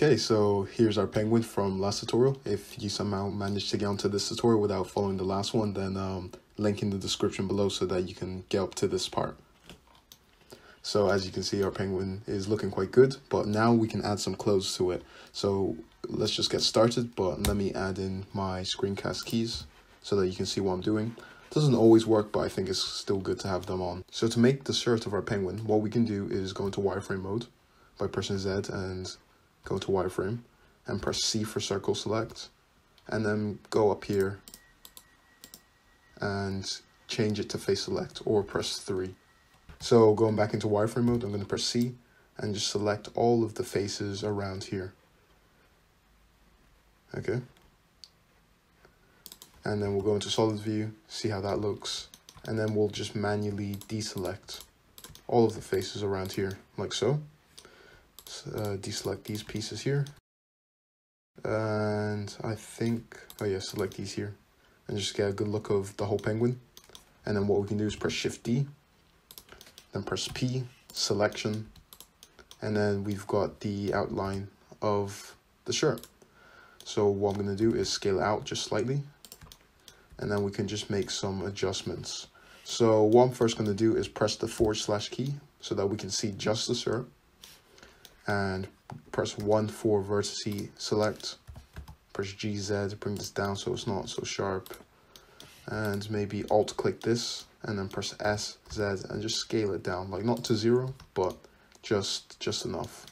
Okay, so here's our penguin from last tutorial. If you somehow managed to get onto this tutorial without following the last one, then link in the description below so that you can get up to this part. So as you can see, our penguin is looking quite good, but now we can add some clothes to it. So let's just get started, but let me add in my screencast keys so that you can see what I'm doing. It doesn't always work, but I think it's still good to have them on. So to make the shirt of our penguin, what we can do is go into wireframe mode by pressing Z and go to wireframe and press C for circle select, and then go up here and change it to face select, or press 3. So going back into wireframe mode, I'm going to press C and just select all of the faces around here. Okay. And then we'll go into solid view, see how that looks, and then we'll just manually deselect all of the faces around here, like so. Deselect these pieces here, and I think, oh yeah, select these here, and just get a good look of the whole penguin. And then what we can do is press Shift D, then press P, selection, and then we've got the outline of the shirt. So what I'm going to do is scale it out just slightly, and then we can just make some adjustments. So what I'm first going to do is press the / key so that we can see just the shirt, and press 1 for vertice select, press GZ to bring this down so it's not so sharp, and maybe alt click this and then press SZ and just scale it down, like not to 0, but just enough.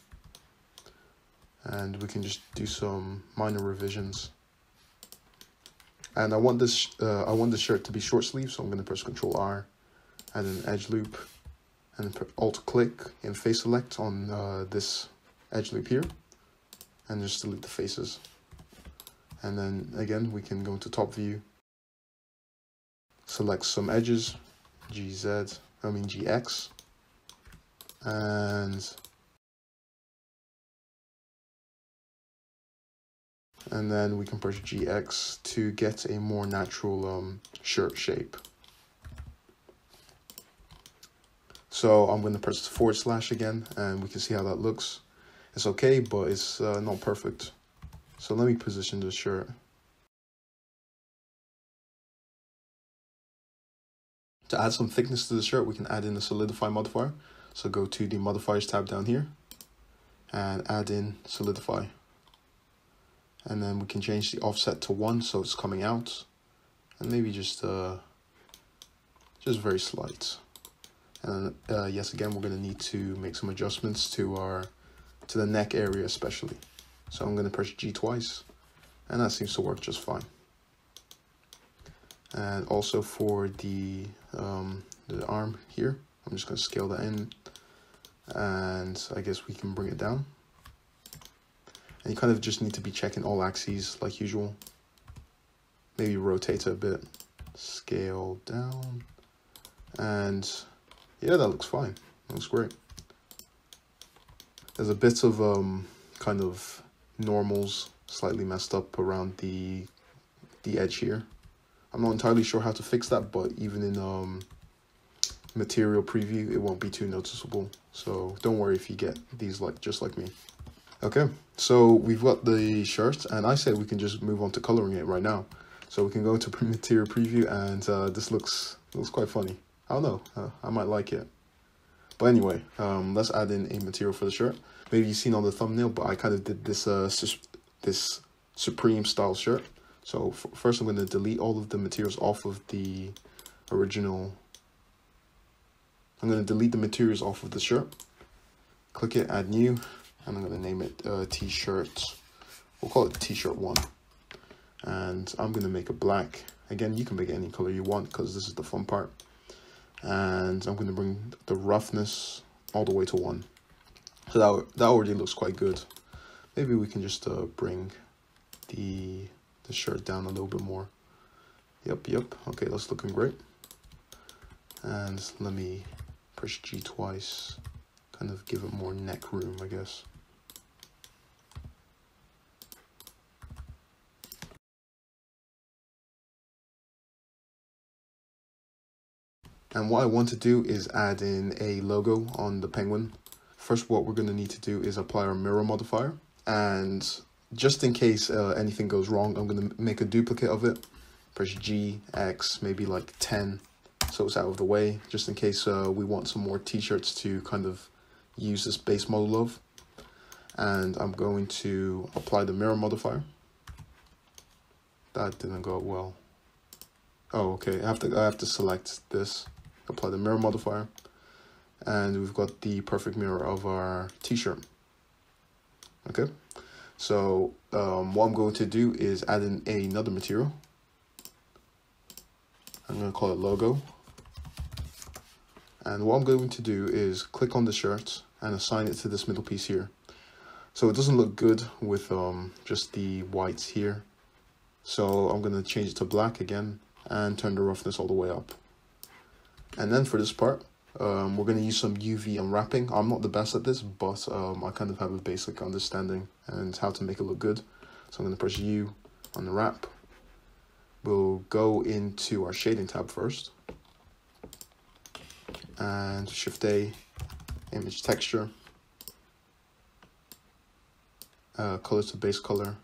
And we can just do some minor revisions. And I want this shirt to be short sleeve, so I'm going to press Ctrl R, add an edge loop, and then alt click and face select on this edge loop here, and just delete the faces. And then again, we can go into top view, select some edges, GX, and then we can press GX to get a more natural shirt shape. So I'm going to press / again, and we can see how that looks. It's okay, but it's not perfect. So let me position the shirt. To add some thickness to the shirt, we can add in a solidify modifier. So go to the modifiers tab down here and add in solidify. And then we can change the offset to 1 so it's coming out, and maybe just very slight. And yes, again, we're going to need to make some adjustments to the neck area especially. So I'm going to press G twice, and that seems to work just fine. And also for the arm here, I'm just going to scale that in, and I guess we can bring it down. And you kind of just need to be checking all axes like usual. Maybe rotate it a bit, scale down, and yeah, that looks fine. That looks great. There's a bit of kind of normals slightly messed up around the edge here. I'm not entirely sure how to fix that, but even in material preview, it won't be too noticeable. So don't worry if you get these just like me. Okay, so we've got the shirt, and I say we can just move on to coloring it right now. So we can go to material preview, and this looks quite funny. I don't know, I might like it. But anyway, let's add in a material for the shirt. Maybe you've seen on the thumbnail, but I kind of did this this Supreme style shirt. So first I'm going to delete all of the materials off of the original. I'm going to delete the materials off of the shirt. Click it, add new, and I'm going to name it t-shirt. We'll call it t-shirt 1. And I'm going to make it black. Again, you can make it any color you want because this is the fun part. And I'm going to bring the roughness all the way to 1. So that already looks quite good. Maybe we can just bring the shirt down a little bit more. Yep. Okay, that's looking great. And let me press G twice, kind of give it more neck room, I guess. And what I want to do is add in a logo on the penguin. First, what we're going to need to do is apply our mirror modifier. And just in case anything goes wrong, I'm going to make a duplicate of it. Press G, X, maybe like 10, so it's out of the way, just in case we want some more t-shirts to kind of use this base model of. And I'm going to apply the mirror modifier. That didn't go well. Oh, okay, I have to select this, apply the mirror modifier, and we've got the perfect mirror of our t-shirt. Okay, so what I'm going to do is add in another material. I'm going to call it logo. And what I'm going to do is click on the shirt and assign it to this middle piece here. So it doesn't look good with just the whites here. So I'm going to change it to black again and turn the roughness all the way up. And then for this part, we're going to use some UV unwrapping. I'm not the best at this, but I kind of have a basic understanding and how to make it look good. So I'm going to press U on the wrap. We'll go into our shading tab first. And Shift A, image texture, color to base color.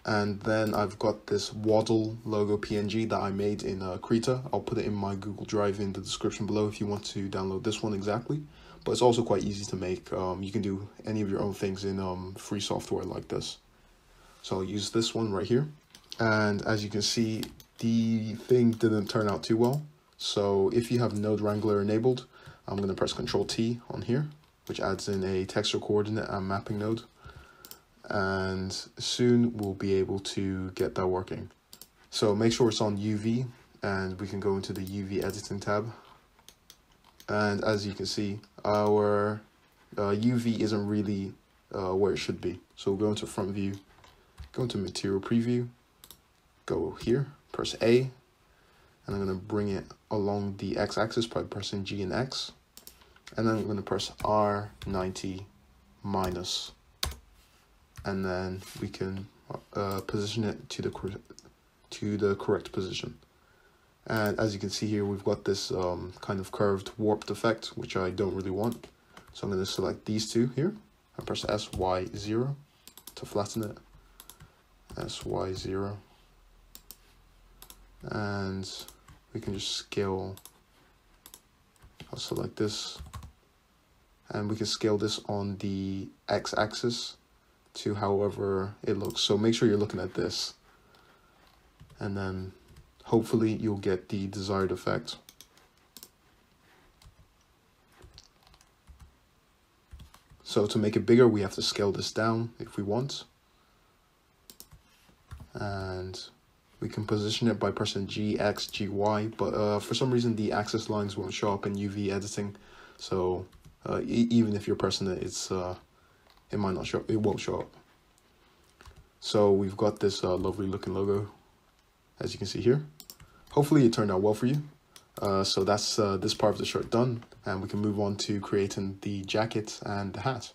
And then I've got this Waddle logo PNG that I made in Krita. I'll put it in my Google Drive in the description below if you want to download this one exactly. But it's also quite easy to make. You can do any of your own things in free software like this. So I'll use this one right here. And as you can see, the thing didn't turn out too well. So if you have Node Wrangler enabled, I'm going to press Ctrl T on here, which adds in a texture coordinate and mapping node. And soon we'll be able to get that working. So make sure it's on UV, and we can go into the UV editing tab. And as you can see, our UV isn't really where it should be. So we'll go into front view, go into material preview, go here, press A, and I'm going to bring it along the x-axis by pressing G and X. And then I'm going to press R90 minus. And then we can position it to the correct position. And as you can see here, we've got this kind of curved warped effect, which I don't really want. So I'm going to select these two here and press SY0 to flatten it. SY0. And we can just scale. I'll select this, and we can scale this on the x-axis to however it looks. So make sure you're looking at this, and then hopefully you'll get the desired effect. So to make it bigger, we have to scale this down if we want. And we can position it by pressing G, X, G, Y, but for some reason the axis lines won't show up in UV editing. So even if you're pressing it, it might not show, it won't show up. So we've got this lovely looking logo, as you can see here. Hopefully it turned out well for you. So that's this part of the shirt done, and we can move on to creating the jacket and the hat.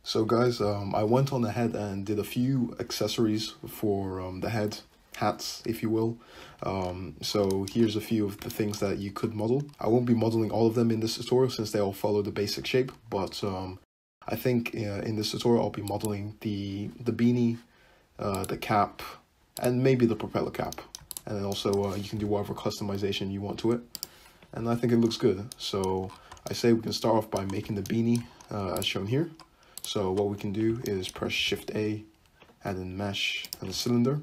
So guys, I went on ahead and did a few accessories for the head, hats, if you will. So here's a few of the things that you could model. I won't be modeling all of them in this tutorial since they all follow the basic shape, but I think in this tutorial I'll be modeling the beanie, the cap, and maybe the propeller cap. And then also you can do whatever customization you want to it. And I think it looks good. So I say we can start off by making the beanie as shown here. So what we can do is press Shift A, add in mesh and the cylinder,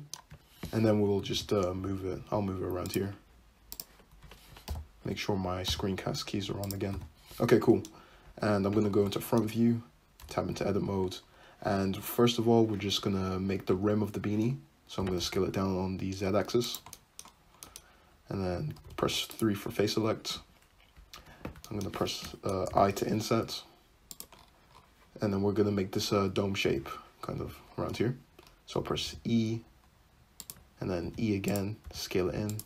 and then we'll just move it. I'll move it around here. Make sure my screencast keys are on again. Okay, cool. And I'm gonna go into front view, tab into edit mode, and first of all, we're just gonna make the rim of the beanie. So I'm gonna scale it down on the Z axis, and then press 3 for face select. I'm gonna press I to inset. And then we're going to make this dome shape kind of around here. So I'll press E, and then E again, scale it in,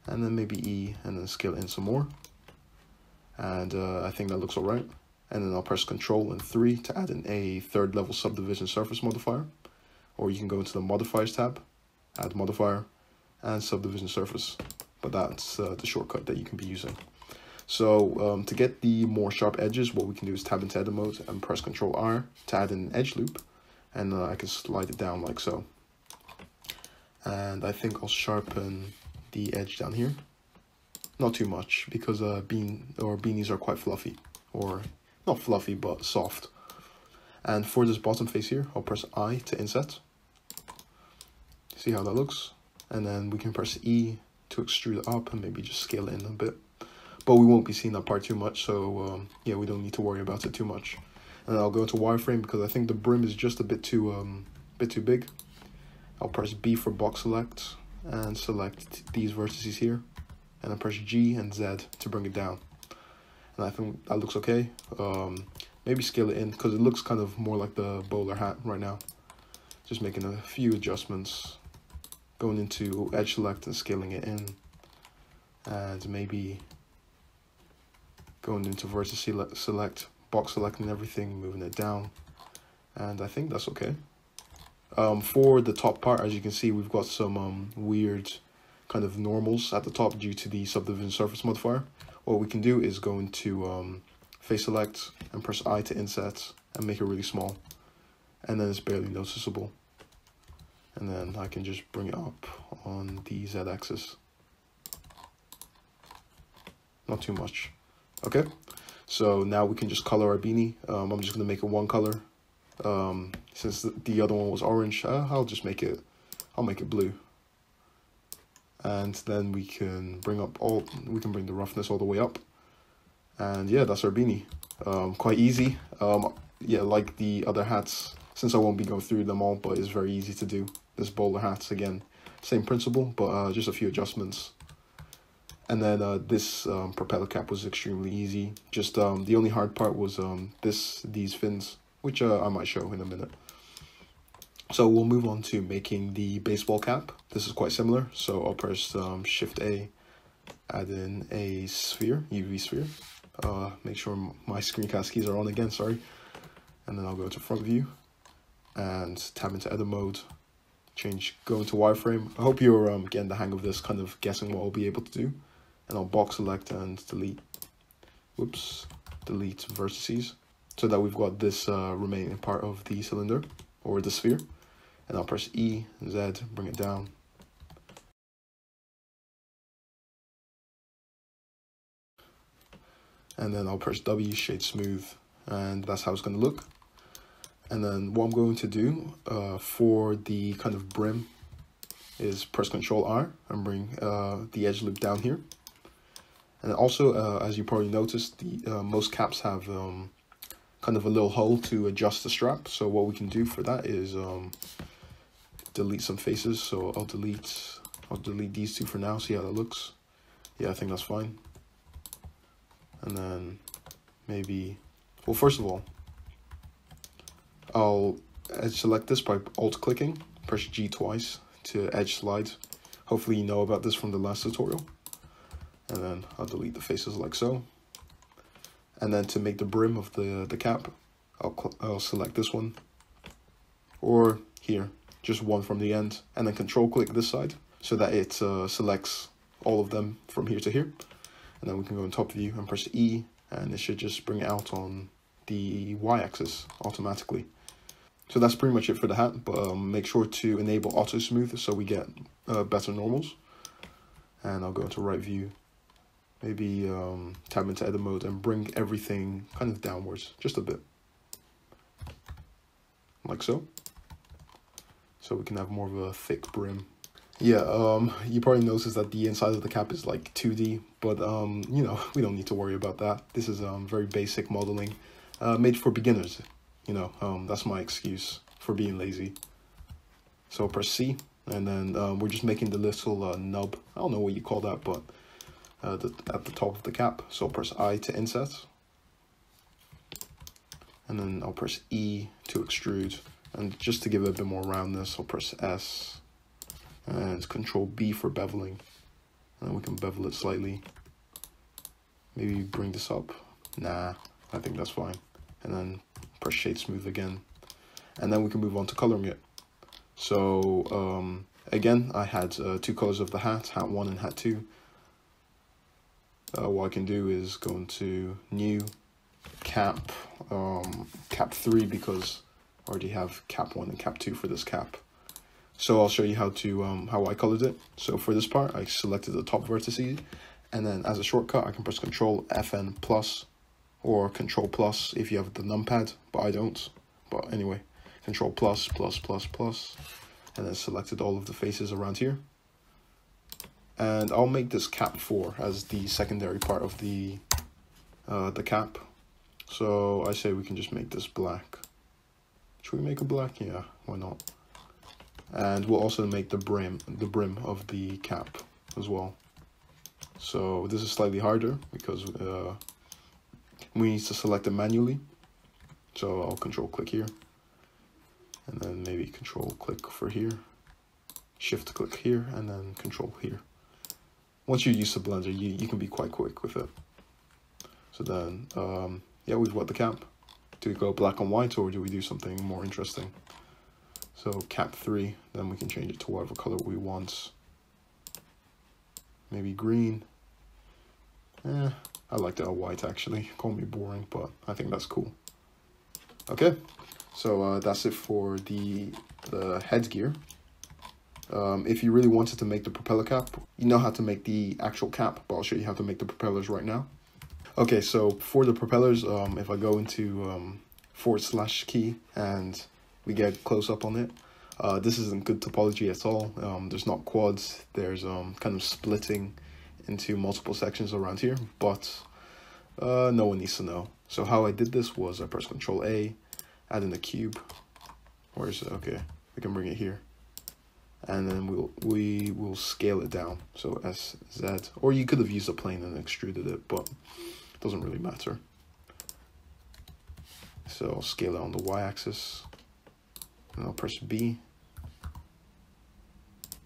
and then maybe E, and then scale it in some more. And I think that looks all right. And then I'll press Control and 3 to add in a third level subdivision surface modifier. Or you can go into the modifiers tab, add modifier, and subdivision surface. But that's the shortcut that you can be using. So to get the more sharp edges, what we can do is tab into edit mode and press Ctrl R to add an edge loop, and I can slide it down like so. And I think I'll sharpen the edge down here. Not too much, because beanies are quite fluffy, or not fluffy but soft. And for this bottom face here, I'll press I to inset. See how that looks? And then we can press E to extrude it up and maybe just scale it in a bit. But we won't be seeing that part too much, so yeah, we don't need to worry about it too much. And then I'll go into wireframe because I think the brim is just a bit too big. I'll press B for box select and select these vertices here, and then press G and Z to bring it down. And I think that looks okay. Maybe scale it in because it looks kind of more like the bowler hat right now. Just making a few adjustments, going into edge select and scaling it in, and maybe going into vertex select, box select and everything, moving it down. And I think that's okay. For the top part, as you can see, we've got some weird kind of normals at the top due to the subdivision surface modifier. What we can do is go into face select and press I to inset and make it really small, and then it's barely noticeable. And then I can just bring it up on the Z axis. Not too much. Okay, so now we can just color our beanie. I'm just gonna make it one color. Since the other one was orange, I'll make it blue. And then we can bring the roughness all the way up. And yeah, that's our beanie. Quite easy. Yeah, like the other hats, since I won't be going through them all, but it's very easy to do. This bowler hats, again, same principle, but just a few adjustments. And then this propeller cap was extremely easy. Just the only hard part was these fins, which I might show in a minute. So we'll move on to making the baseball cap. This is quite similar. So I'll press Shift A, add in a sphere, UV sphere. Make sure my screencast keys are on again, sorry. And then I'll go to front view and tab into edit mode. Go into wireframe. I hope you're getting the hang of this, kind of guessing what I'll be able to do. And I'll box select and delete vertices, so that we've got this remaining part of the cylinder or the sphere. And I'll press E, Z, bring it down. And then I'll press W, shade smooth, and that's how it's going to look. And then what I'm going to do for the kind of brim is press Ctrl R and bring the edge loop down here. And also, as you probably noticed, the most caps have kind of a little hole to adjust the strap. So what we can do for that is delete some faces. So I'll delete these two for now, see how that looks. Yeah, I think that's fine. And then maybe, well, first of all, I'll edge select this by alt clicking, press G twice to edge slide. Hopefully you know about this from the last tutorial. And then I'll delete the faces like so. And then to make the brim of the cap, I'll select this one, or here, just one from the end, and then control click this side so that it selects all of them from here to here. And then we can go in top view and press E, and it should just bring it out on the Y axis automatically. So that's pretty much it for the hat, but make sure to enable auto smooth so we get better normals. And I'll go into right view, maybe tab into edit mode and bring everything kind of downwards just a bit, like so. So we can have more of a thick brim. Yeah, you probably noticed that the inside of the cap is like 2D, but you know, we don't need to worry about that. This is very basic modeling, made for beginners. You know, that's my excuse for being lazy. So press C, and then we're just making the little nub. I don't know what you call that, but at the top of the cap. So I'll press I to inset, and then I'll press E to extrude, and just to give it a bit more roundness, I'll press S. And Control B for beveling, and then we can bevel it slightly. Maybe bring this up. Nah, I think that's fine. And then press shade smooth again, and then we can move on to coloring it. So again, I had two colors of the hat 1 and hat 2. what I can do is go into new cap, cap 3, because I already have cap 1 and cap 2 for this cap. So I'll show you how to how I colored it. So for this part, I selected the top vertices, and then as a shortcut, I can press Control FN plus or Control plus if you have the numpad, but I don't. But anyway, Control plus, and then selected all of the faces around here. And I'll make this cap 4 as the secondary part of the cap. So I say we can just make this black. Should we make it black? Yeah, why not? And we'll also make the brim of the cap as well. So this is slightly harder because we need to select it manually. So I'll control click here, and then maybe control click for here, shift click here, and then control here. Once you're used to Blender, you can be quite quick with it. So then, yeah, we've got the cap. Do we go black and white, or do we do something more interesting? So cap 3, then we can change it to whatever color we want. Maybe green. I like that white actually. Call me boring, but I think that's cool. Okay, so that's it for the headgear. If you really wanted to make the propeller cap, you know how to make the actual cap, but I'll show you how to make the propellers right now. Okay, so for the propellers, if I go into / key and we get close up on it, this isn't good topology at all. There's not quads, there's kind of splitting into multiple sections around here, but no one needs to know. So how I did this was I pressed Control A, add in the cube. Where is it? Okay, we can bring it here. And then we will scale it down. So SZ, or you could have used a plane and extruded it, but it doesn't really matter. So I'll scale it on the Y-axis, and I'll press B,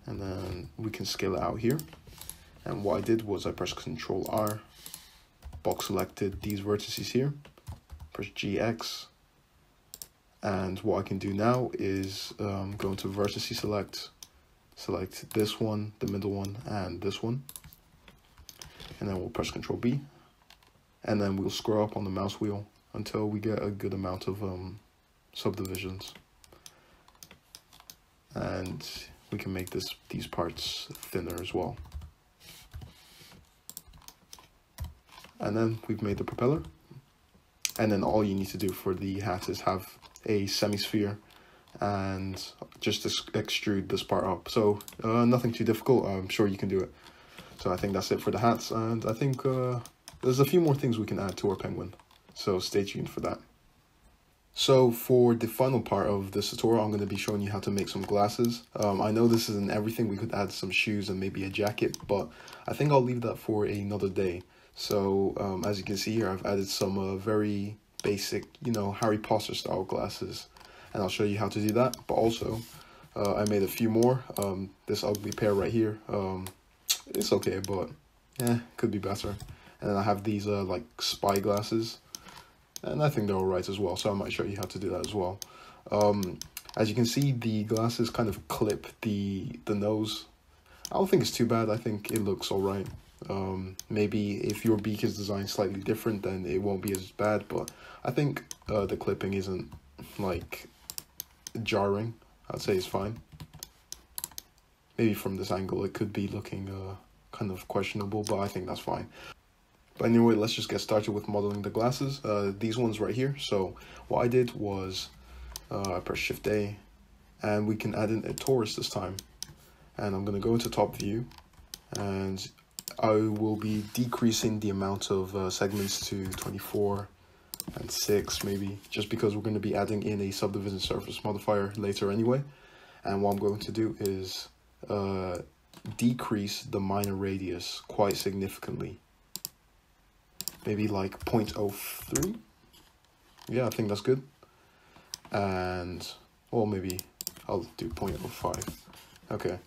and then we can scale it out here. And what I did was I pressed Control R, box selected these vertices here, press GX, and what I can do now is go into vertice select this one, the middle one, and this one, and then we'll press Control B, and then we'll scroll up on the mouse wheel until we get a good amount of subdivisions, and we can make these parts thinner as well. And then we've made the propeller, and then all you need to do for the hat is have a semi-sphere and just extrude this part up. So nothing too difficult. I'm sure you can do it. So I think that's it for the hats, and I think there's a few more things we can add to our penguin, so stay tuned for that. So for the final part of this tutorial, I'm going to be showing you how to make some glasses. I know this isn't everything. We could add some shoes and maybe a jacket, but I think I'll leave that for another day. So as you can see here, I've added some very basic, Harry Potter style glasses, and I'll show you how to do that. But also, I made a few more. This ugly pair right here, it's okay, but could be better. And then I have these like spy glasses, and I think they're alright as well, so I might show you how to do that as well. As you can see, the glasses kind of clip the nose. I don't think it's too bad. I think it looks alright. Maybe if your beak is designed slightly different, then it won't be as bad, but I think the clipping isn't like jarring. I'd say it's fine. Maybe from this angle it could be looking kind of questionable, but I think that's fine. But anyway, let's just get started with modeling the glasses. These ones right here. So what I did was I press Shift A, and we can add in a torus this time. And I'm going to go into top view, and I will be decreasing the amount of segments to 24 and 6 maybe, just because we're going to be adding in a subdivision surface modifier later anyway. And what I'm going to do is decrease the minor radius quite significantly. Maybe like 0.03. Yeah, I think that's good. And, well, maybe I'll do 0.05. Okay.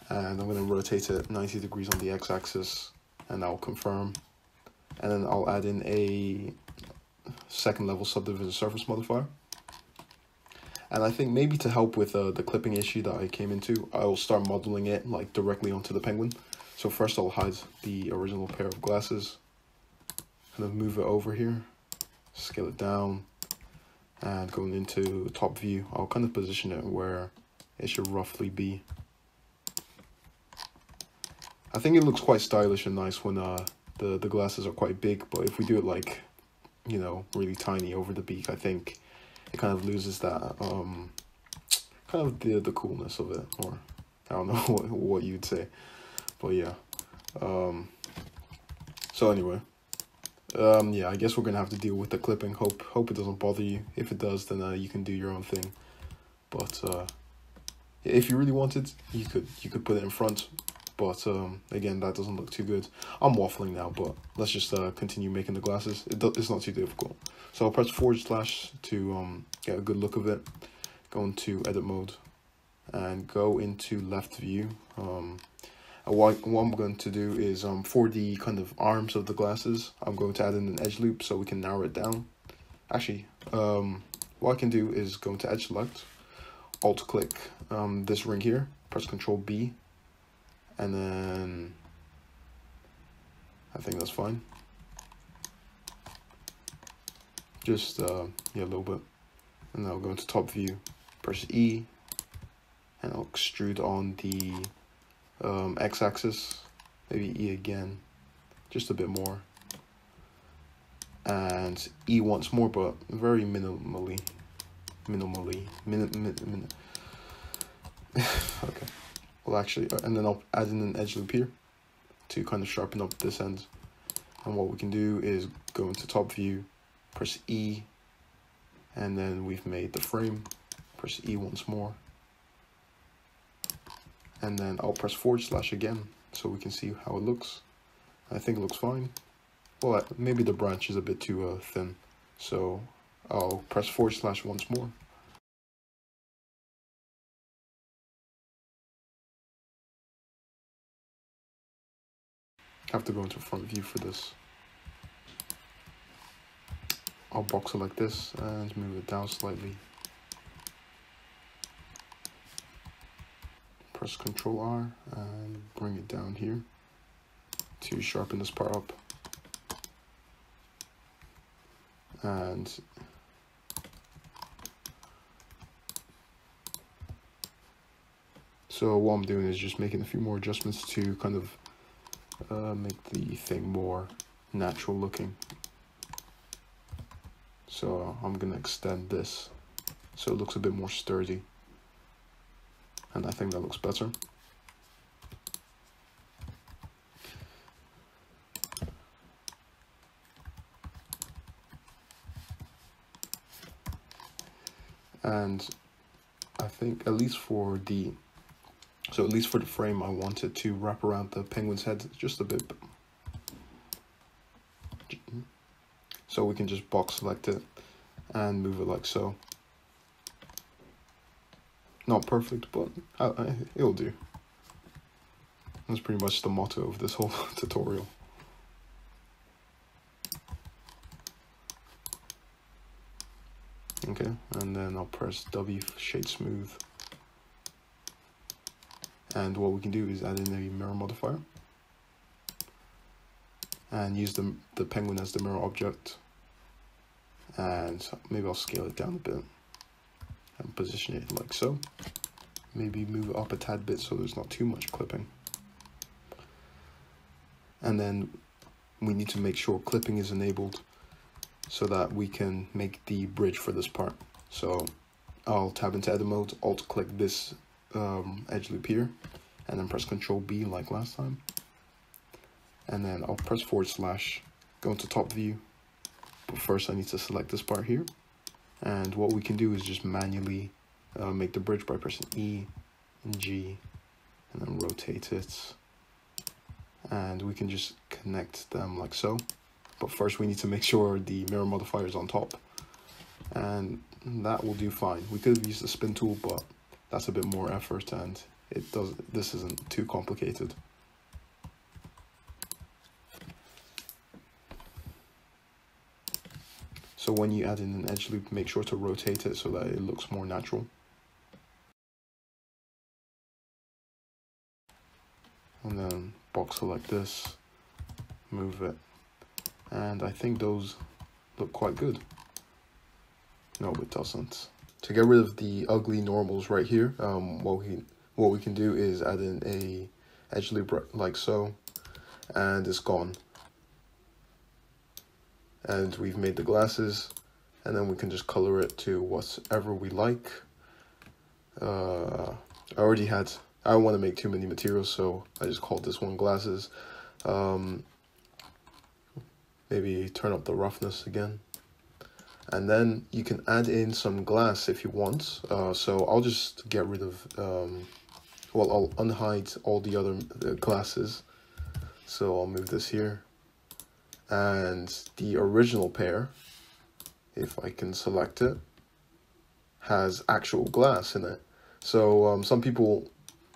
And I'm going to rotate it 90 degrees on the x-axis, and I'll confirm. And then I'll add in a second level subdivision surface modifier. And I think maybe to help with the clipping issue that I came into, I'll start modeling it like directly onto the penguin. So first I'll hide the original pair of glasses, kind of move it over here, scale it down, and going into top view, I'll kind of position it where it should roughly be. I think it looks quite stylish and nice when the glasses are quite big, but if we do it like, you know, really tiny over the beak, I think it kind of loses that kind of the coolness of it, or I don't know what you'd say, but yeah. So anyway, yeah, I guess we're gonna have to deal with the clipping. Hope it doesn't bother you. If it does, then you can do your own thing. But if you really wanted, you could put it in front. But again, that doesn't look too good. I'm waffling now, but let's just continue making the glasses. It's not too difficult. So I'll press / to get a good look of it. Go into edit mode and go into left view. What I'm going to do is for the kind of arms of the glasses, I'm going to add in an edge loop so we can narrow it down. Actually, what I can do is go into edge select, alt click this ring here, press Ctrl B, and then I think that's fine. Just yeah, a little bit, and then I'll go into top view, press E, and I'll extrude on the x-axis, maybe E again, just a bit more, and E once more, but very minimally. Okay, well actually, and then I'll add in an edge loop here to kind of sharpen up this end. And what we can do is go into top view, press E, and then we've made the frame, press E once more. And then I'll press / again so we can see how it looks. I think it looks fine. Well, maybe the branch is a bit too thin, so I'll press / once more. Have to go into front view for this. I'll box it like this and move it down slightly. Press Ctrl R and bring it down here to sharpen this part up. And so what I'm doing is just making a few more adjustments to kind of make the thing more natural looking. So I'm gonna extend this so it looks a bit more sturdy. And I think that looks better. And I think at least for the frame, I wanted to wrap around the penguin's head just a bit. So we can just box select it and move it like so. Not perfect, but it'll do. That's pretty much the motto of this whole tutorial. Okay, and then I'll press W for shade smooth. And what we can do is add in a mirror modifier and use the penguin as the mirror object. And maybe I'll scale it down a bit and position it like so. Maybe move it up a tad bit so there's not too much clipping. And then we need to make sure clipping is enabled so that we can make the bridge for this part. So I'll tab into edit mode, alt click this edge loop here, and then press Ctrl B like last time. And then I'll press /, go into top view, but first I need to select this part here. And what we can do is just manually make the bridge by pressing E and G, and then rotate it. And we can just connect them like so. But first we need to make sure the mirror modifier is on top. And that will do fine. We could have used the spin tool, but that's a bit more effort and this isn't too complicated. So when you add in an edge loop, make sure to rotate it so that it looks more natural. And then box it like this, move it, and I think those look quite good. No, it doesn't. To get rid of the ugly normals right here, what we can do is add in a edge loop like so, and it's gone. And we've made the glasses, and then we can just color it to whatever we like. I don't want to make too many materials, so I just called this one glasses. Maybe turn up the roughness again. And then you can add in some glass if you want. So I'll just get rid of, I'll unhide all the other glasses. So I'll move this here. And the original pair, if I can select it, has actual glass in it. So some people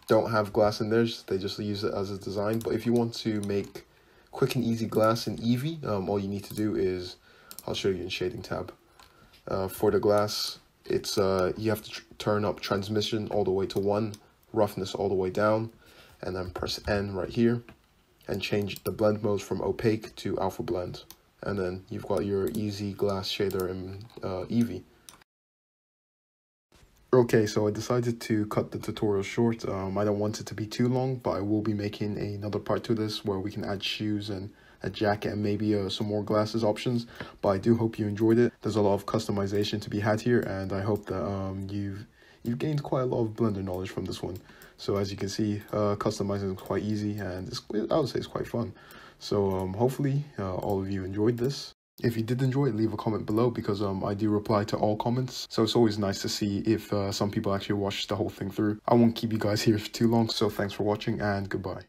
don't have glass in theirs, they just use it as a design. But if you want to make quick and easy glass in Eevee, all you need to do is, I'll show you in shading tab. For the glass, it's you have to turn up transmission all the way to 1, roughness all the way down, and then press N right here, and change the blend modes from opaque to alpha blend. And then you've got your easy glass shader in Eevee. Okay, so I decided to cut the tutorial short. I don't want it to be too long, but I will be making another part to this where we can add shoes and a jacket and maybe some more glasses options. But I do hope you enjoyed it. There's a lot of customization to be had here, and I hope that you've gained quite a lot of Blender knowledge from this one. So as you can see, customizing is quite easy, and I would say it's quite fun. So hopefully all of you enjoyed this. If you did enjoy it, leave a comment below, because I do reply to all comments. So it's always nice to see if some people actually watch the whole thing through. I won't keep you guys here for too long, so thanks for watching and goodbye.